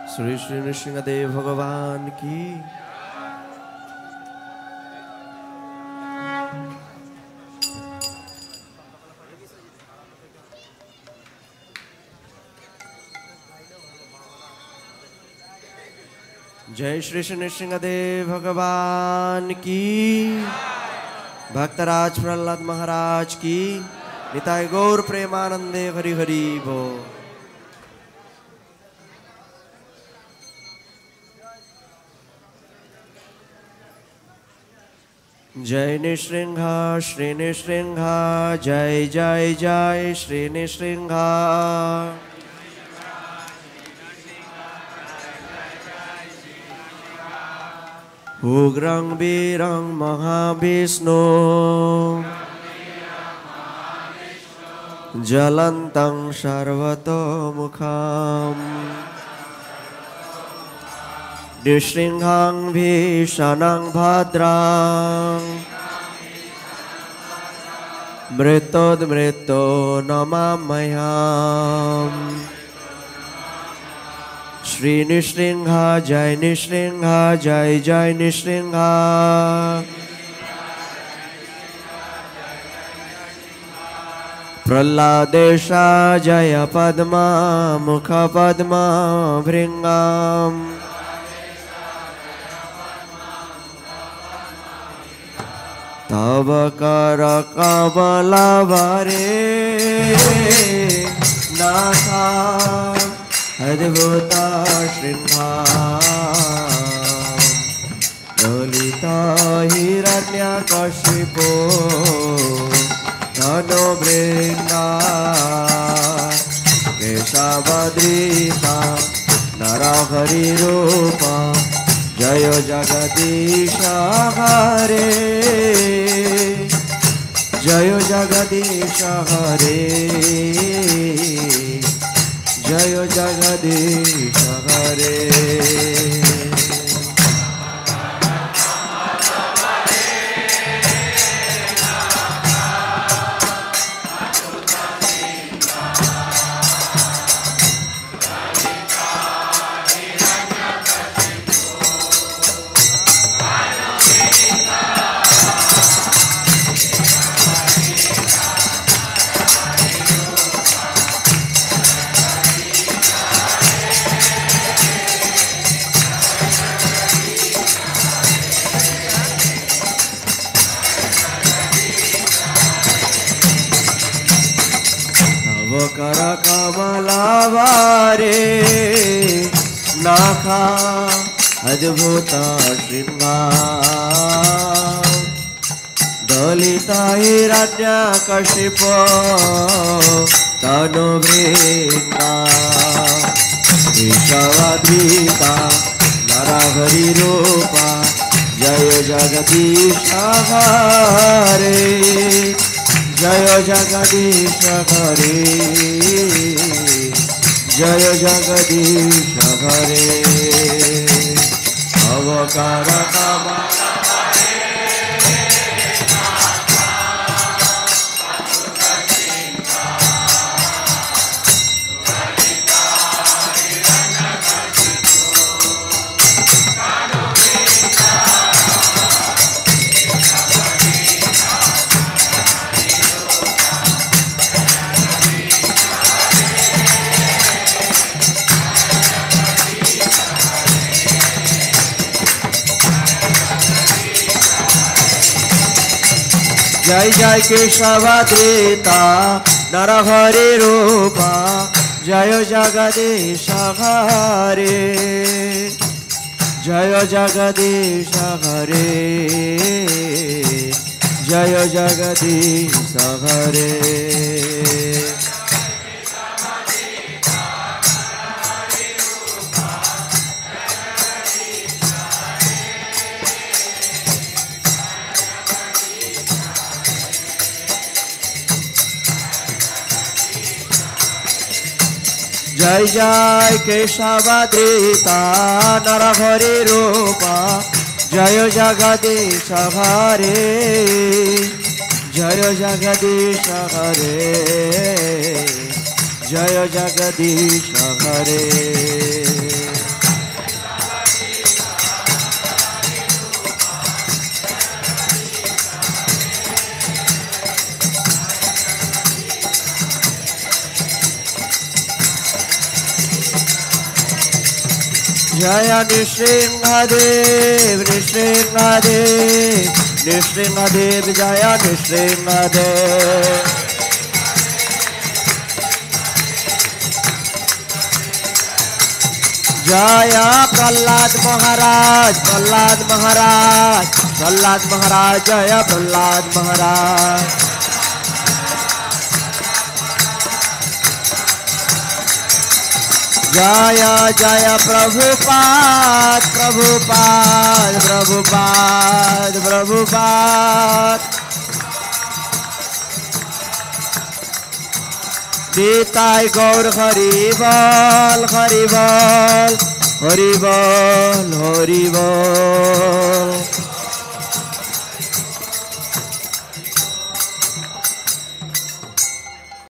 श्री श्री नृसिंहदेव भगवान की। जय श्री श्री नृसिंहदेव भगवान की। भक्तराज प्रहलाद महाराज की। निताय गौर प्रेमानंदे हरि हरि बोल। जय नृसिंह श्री नृसिंह जय जय जय श्री नृसिंह। उग्रं वीरं महाविष्णु ज्वलन्तं सर्वतोमुखम् नृसिंहं भीषणं भद्रं मृत्योर्मृत्यो नमाम्यहम्। श्री नृसिंह जय नृसिंह जय जय नृसिंह। प्रह्लादेश जय पद्मा मुख पद्मा भृंगम् तव कर कमलवरे नाथा अद्भुत श्रृंगा ललिता हिरण्यकशिपो धनो वृंदा केशवद्रीता नरहरि रूपा जय जगदीश हरे जय जगदीश हरे जय जगदीश हरे। कर कमलवरे नाखा अद्भुत श्रृंगा दलिता हिरण्यकशिपो तनु भृंगा केशवद्रीता नरहरि रूपा जय जगदीश हरे जय जगदीश हरे जय जगदीश हरे। अवकार जय जय केशवद्रीता नरहरि रूपा जय जगदीश हरे जय जगदीश हरे जय जगदीश हरे। जय जय केशवद्रीता नरहरि रूपा जय जगदीश हरे जय जगदीश हरे जय जगदीश हरे। जय नृसिंहदेव नृसिंहदेव नृसिंहदेव जय नृसिंहदेव जय प्रहलाद महाराज प्रहलाद महाराज प्रहलाद महाराज जय प्रहलाद महाराज जय जय प्रभुपाद प्रभुपाद प्रभुपाद प्रभुपाद निताय गौर हरि बोल हरि बोल हरि बोल हरि बोल।